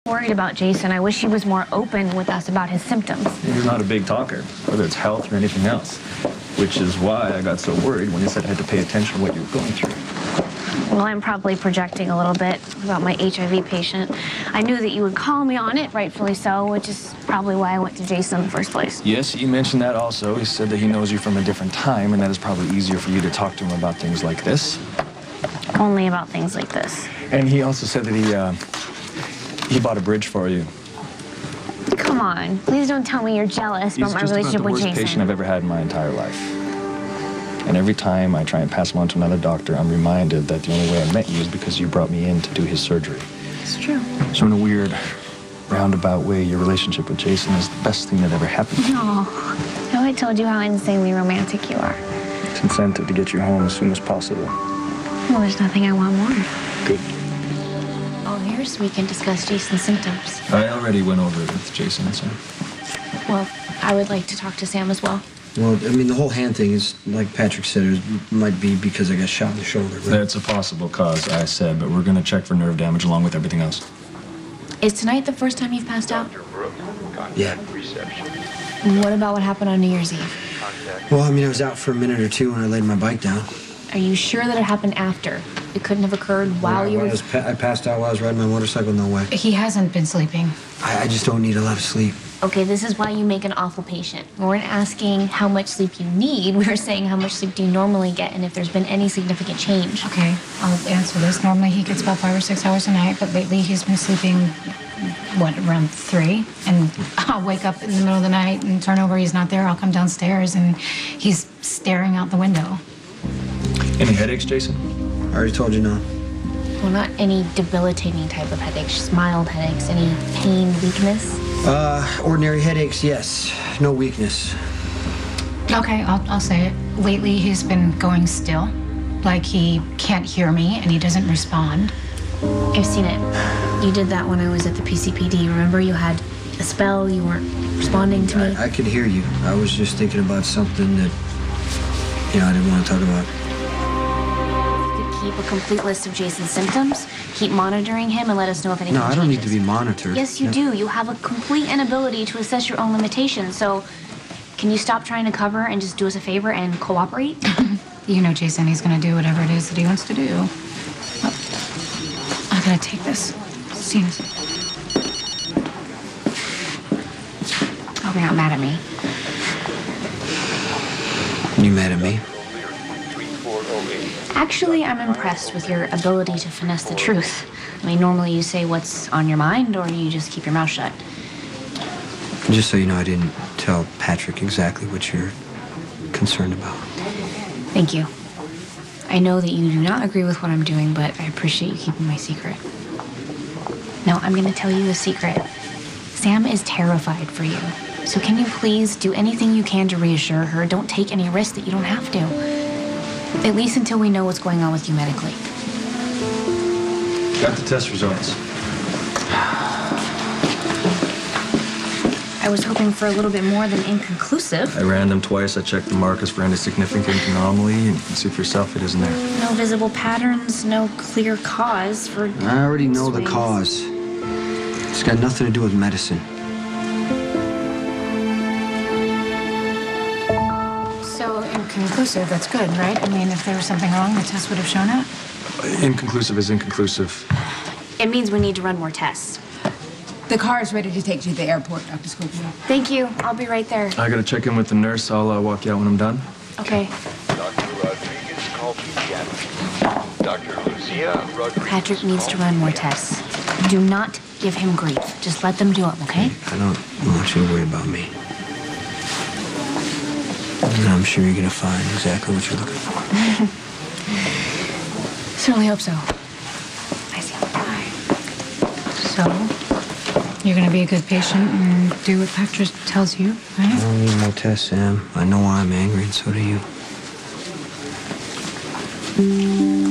Worried about Jason. I wish he was more open with us about his symptoms. He's not a big talker, whether it's health or anything else, which is why I got so worried when he said I had to pay attention to what you were going through. Well, I'm probably projecting a little bit about my HIV patient. I knew that you would call me on it, rightfully so, which is probably why I went to Jason in the first place. Yes, he mentioned that also. He said that he knows you from a different time, and that it's probably easier for you to talk to him about things like this. Only about things like this. And he also said that he bought a bridge for you. Come on, please don't tell me you're jealous about my relationship with Jason. He's just about the worst patient I've ever had in my entire life. And every time I try and pass him on to another doctor, I'm reminded that the only way I met you is because you brought me in to do his surgery. It's true. So in a weird, roundabout way, your relationship with Jason is the best thing that ever happened to me. Oh, no, I told you how insanely romantic you are. It's incentive to get you home as soon as possible. Well, there's nothing I want more. Good. Oh, here so we can discuss Jason's symptoms. I already went over it with Jason and Sam. Well, I would like to talk to Sam as well. Well, I mean, the whole hand thing is, like Patrick said, it might be because I got shot in the shoulder. Right? That's a possible cause, I said, but we're going to check for nerve damage along with everything else. Is tonight the first time you've passed out? Yeah. What about what happened on New Year's Eve? Well, I mean, I was out for a minute or two when I laid my bike down. Are you sure that it happened after? It couldn't have occurred while you were... I passed out while I was riding my motorcycle, no way. He hasn't been sleeping. I just don't need a lot of sleep. Okay, this is why you make an awful patient. We weren't asking how much sleep you need. We were saying how much sleep do you normally get and if there's been any significant change. Okay, I'll answer this. Normally he gets about 5 or 6 hours a night, but lately he's been sleeping, around 3? And I'll wake up in the middle of the night and turn over, he's not there. I'll come downstairs and he's staring out the window. Any headaches, Jason? I already told you no. Well, not any debilitating type of headaches, just mild headaches. Any pain, weakness? Ordinary headaches, yes. No weakness. Okay, I'll say it. Lately he's been going still, like he can't hear me and he doesn't respond. I've seen it. You did that when I was at the PCPD. Remember, you had a spell, you weren't responding to me? I could hear you. I was just thinking about something that, I didn't want to talk about. Keep a complete list of Jason's symptoms, keep monitoring him, and let us know if anything changes. No, I don't need to be monitored. Yes, you do. You have a complete inability to assess your own limitations, so can you stop trying to cover and just do us a favor and cooperate? You know Jason, he's gonna do whatever it is that he wants to do. Oh, I gotta take this. Seems... Oh, you're not mad at me. You mad at me? Actually, I'm impressed with your ability to finesse the truth. I mean, normally you say what's on your mind, or you just keep your mouth shut. Just so you know, I didn't tell Patrick exactly what you're concerned about. Thank you. I know that you do not agree with what I'm doing, but I appreciate you keeping my secret. No, I'm going to tell you a secret. Sam is terrified for you. So can you please do anything you can to reassure her? Don't take any risks that you don't have to. At least until we know what's going on with you medically. Got the test results. I was hoping for a little bit more than inconclusive. I ran them twice. I checked the markers for any significant anomaly, and you can see for yourself it isn't there. No visible patterns, no clear cause for... I already know the cause. It's got nothing to do with medicine. So, inconclusive, that's good, right? I mean, if there was something wrong, the test would have shown it? Inconclusive is inconclusive. It means we need to run more tests. The car is ready to take you to the airport, Dr. Scopio. Thank you. I'll be right there. I gotta check in with the nurse. I'll walk you out when I'm done. Okay. Dr. Rodriguez, call pediatrics. Dr. Lucia Rodriguez. Patrick needs to run more tests. Do not give him grief. Just let them do it, okay? I don't want you to worry about me. And I'm sure you're gonna find exactly what you're looking for. Certainly hope so. I see. So, you're gonna be a good patient and do what Patrick tells you, I right? don't need more tests, Sam. I know why I'm angry, and so do you.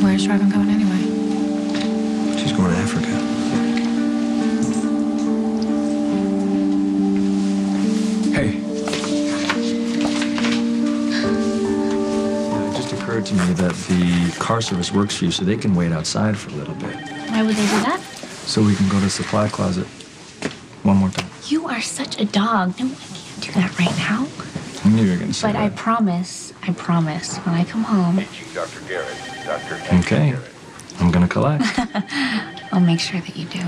Where's Robin going anyway? She's going to Africa. Hey. It just occurred to me that the car service works for you, so they can wait outside for a little bit. Why would they do that? So we can go to the supply closet. One more time. You are such a dog. No, I can't do that right now. I knew you were going to say But that. I promise, when I come home, Paging Dr. Garrett. Dr. Andrew Okay. Garrett. I'm going to collect. I'll make sure that you do.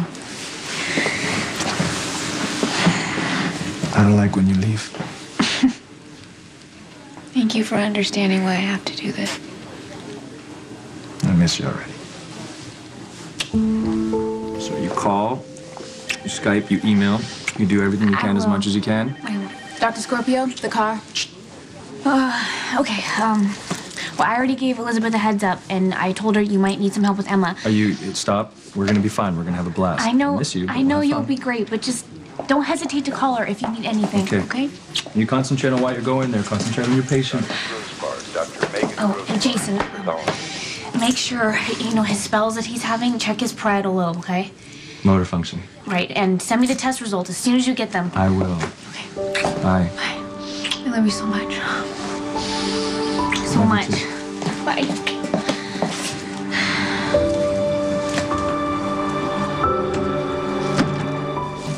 I don't like when you leave. Thank you for understanding why I have to do this. I miss you already. So you call, you Skype, you email, you do everything you I can as will. much as you can. I will. Dr. Scorpio, the car. Okay, well, I already gave Elizabeth a heads up, and I told her you might need some help with Emma. Stop. We're going to be fine. We're going to have a blast. I know, miss you. But I know we'll have you'll fun. be great, but just don't hesitate to call her if you need anything, okay? You concentrate on why you're going there. Concentrate on your patient. Rose Bars. Dr. Megan Oh, Rose and Jason, Bars. make sure, his spells that he's having, check his parietal lobe, okay? Motor function. Right, and send me the test results as soon as you get them. I will. Okay. Bye. Bye. I love you so much. So Love you much. too. Bye.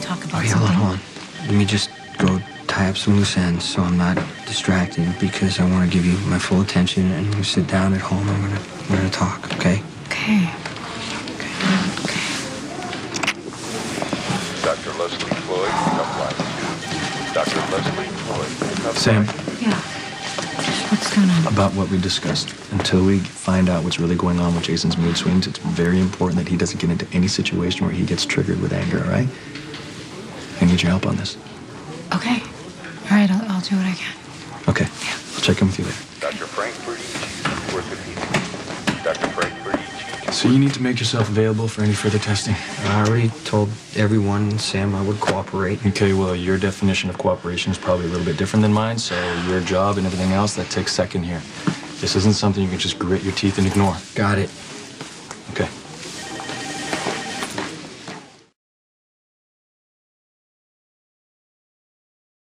Talk about Oh, yeah, something. hold on. Let me just go tie up some loose ends so I'm not distracted because I want to give you my full attention and you sit down at home and we're gonna talk, okay? Okay. Dr. Leslie Floyd, pickup line 2. Dr. Leslie Floyd, pickup Sam, line 2. Yeah. What's going on? about what we discussed. Until we find out what's really going on with Jason's mood swings, it's very important that he doesn't get into any situation where he gets triggered with anger, all right? I need your help on this. Okay. All right, I'll do what I can. Okay. I'll check in with you later. Dr. Frankfurt E.G., orthopedic. Dr. Frankfurt E.G. So you need to make yourself available for any further testing. I already told everyone, Sam, I would cooperate. Okay, well, your definition of cooperation is probably a little bit different than mine, so your job and everything else, that takes second here. This isn't something you can just grit your teeth and ignore. Got it. Okay.